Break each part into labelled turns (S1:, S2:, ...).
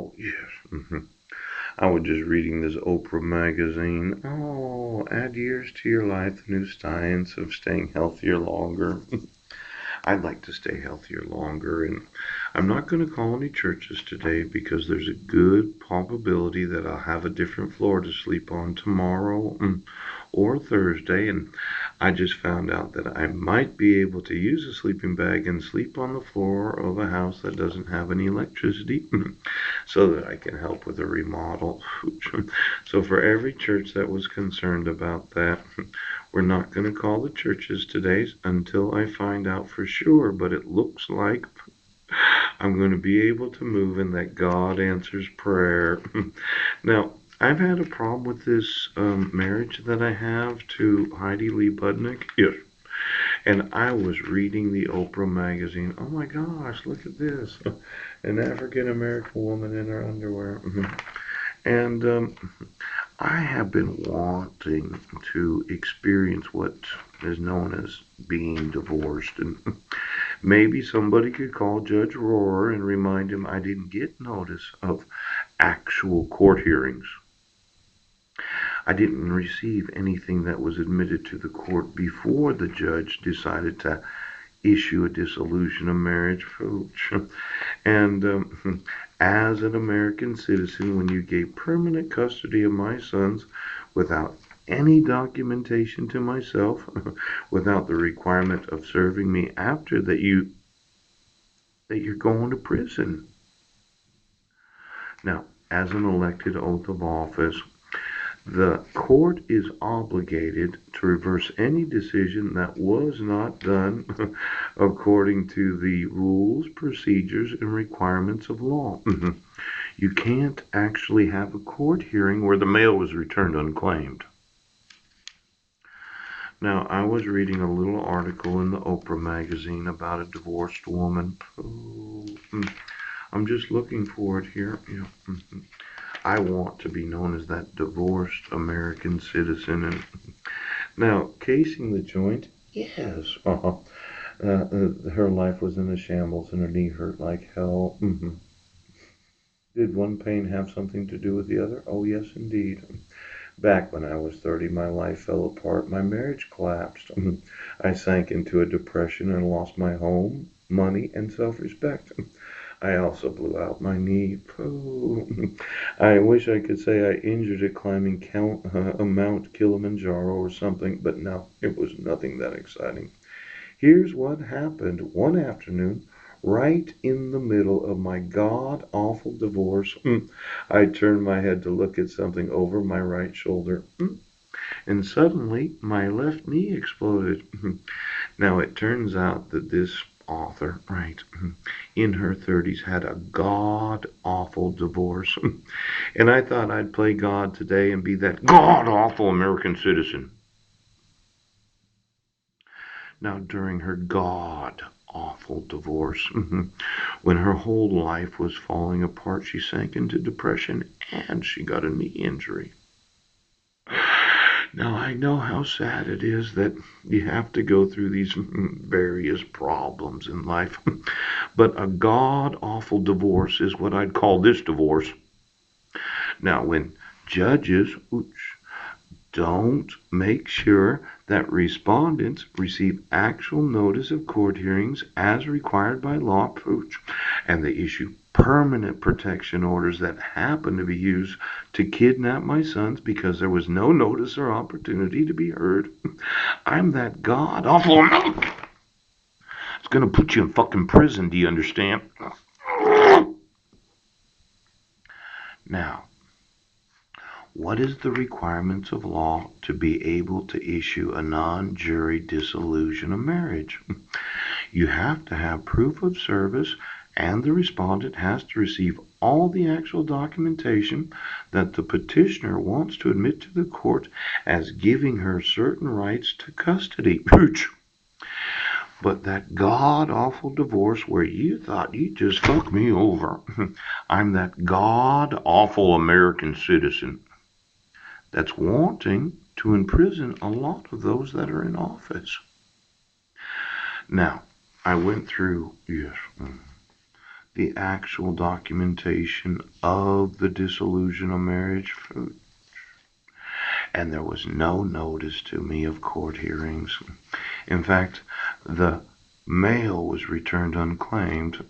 S1: Oh, yes. I was just reading this Oprah magazine. Oh, add years to your life, the new science of staying healthier longer. I'd like to stay healthier longer, and I'm not going to call any churches today because there's a good probability that I'll have a different floor to sleep on tomorrow or Thursday, and I just found out that I might be able to use a sleeping bag and sleep on the floor of a house that doesn't have any electricity so that I can help with a remodel. So for every church that was concerned about that, we're not going to call the churches today until I find out for sure, but it looks like I'm going to be able to move and that God answers prayer. Now, I've had a problem with this marriage that I have to Heidi Lee Budnick. Yes. And I was reading the Oprah magazine. Oh my gosh, look at this. An African American woman in her underwear. And I have been wanting to experience what is known as being divorced. And maybe somebody could call Judge Rohr and remind him I didn't get notice of actual court hearings. I didn't receive anything that was admitted to the court before the judge decided to issue a dissolution of marriage. And as an American citizen, when you gave permanent custody of my sons without any documentation to myself, without the requirement of serving me after that, you're going to prison. Now, as an elected oath of office, the court is obligated to reverse any decision that was not done according to the rules, procedures, and requirements of law. You can't actually have a court hearing where the mail was returned unclaimed. Now, I was reading a little article in the Oprah magazine about a divorced woman. I'm just looking for it here. I want to be known as that divorced American citizen. And now, casing the joint, yes. Her life was in a shambles and her knee hurt like hell. Did one pain have something to do with the other? Oh, yes, indeed. Back when I was 30, my life fell apart. My marriage collapsed. I sank into a depression and lost my home, money, and self-respect. I also blew out my knee. I wish I could say I injured it climbing Mount Kilimanjaro or something, but no, it was nothing that exciting. Here's what happened one afternoon, right in the middle of my god-awful divorce. I turned my head to look at something over my right shoulder, and suddenly my left knee exploded. Now, it turns out that this author, right, in her 30s, had a god-awful divorce. And I thought I'd play God today and be that god-awful American citizen. Now, during her god-awful divorce, when her whole life was falling apart, she sank into depression and she got a knee injury. Now, I know how sad it is that you have to go through these various problems in life, but a god-awful divorce is what I'd call this divorce. Now, when judges don't make sure that respondents receive actual notice of court hearings as required by law, and they issue permanent protection orders that happen to be used to kidnap my sons because there was no notice or opportunity to be heard. I'm that god-awful. It's gonna put you in fucking prison, do you understand? Now, what is the requirements of law to be able to issue a non-jury dissolution of marriage? You have to have proof of service, and the respondent has to receive all the actual documentation that the petitioner wants to admit to the court as giving her certain rights to custody. But that god-awful divorce where you thought you just fucked me over, I'm that god-awful American citizen that's wanting to imprison a lot of those that are in office. Now, I went through, the actual documentation of the dissolution of marriage. And there was no notice to me of court hearings. In fact, the mail was returned unclaimed.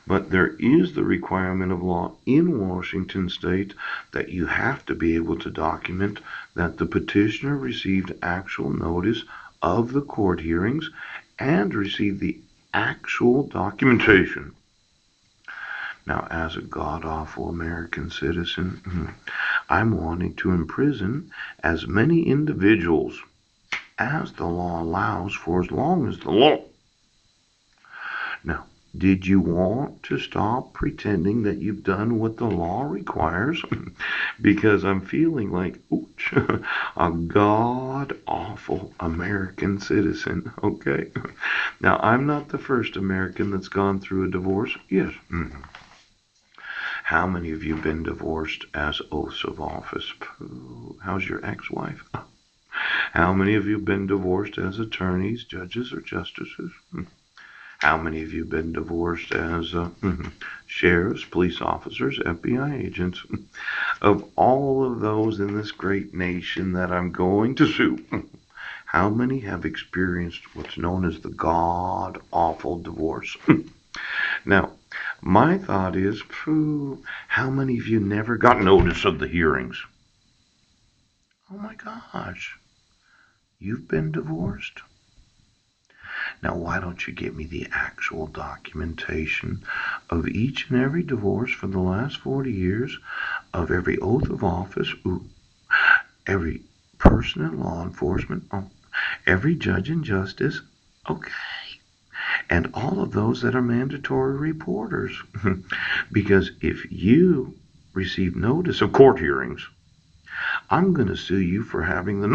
S1: But there is the requirement of law in Washington state that you have to be able to document that the petitioner received actual notice of the court hearings and received the actual documentation. Now, as a god-awful American citizen, I'm wanting to imprison as many individuals as the law allows for as long as the law. Now, did you want to stop pretending that you've done what the law requires? Because I'm feeling like, ooch, a god-awful American citizen, okay? Now, I'm not the first American that's gone through a divorce. Yes. How many of you have been divorced as oaths of office? How's your ex-wife? How many of you have been divorced as attorneys, judges, or justices? How many of you have been divorced as sheriffs, police officers, FBI agents? Of all of those in this great nation that I'm going to sue, how many have experienced what's known as the god-awful divorce? Now, my thought is, how many of you never got notice of the hearings? Oh my gosh, you've been divorced? Now, why don't you get me the actual documentation of each and every divorce for the last 40 years, of every oath of office, every person in law enforcement, every judge and justice, okay, and all of those that are mandatory reporters. Because if you receive notice of court hearings, I'm going to sue you for having the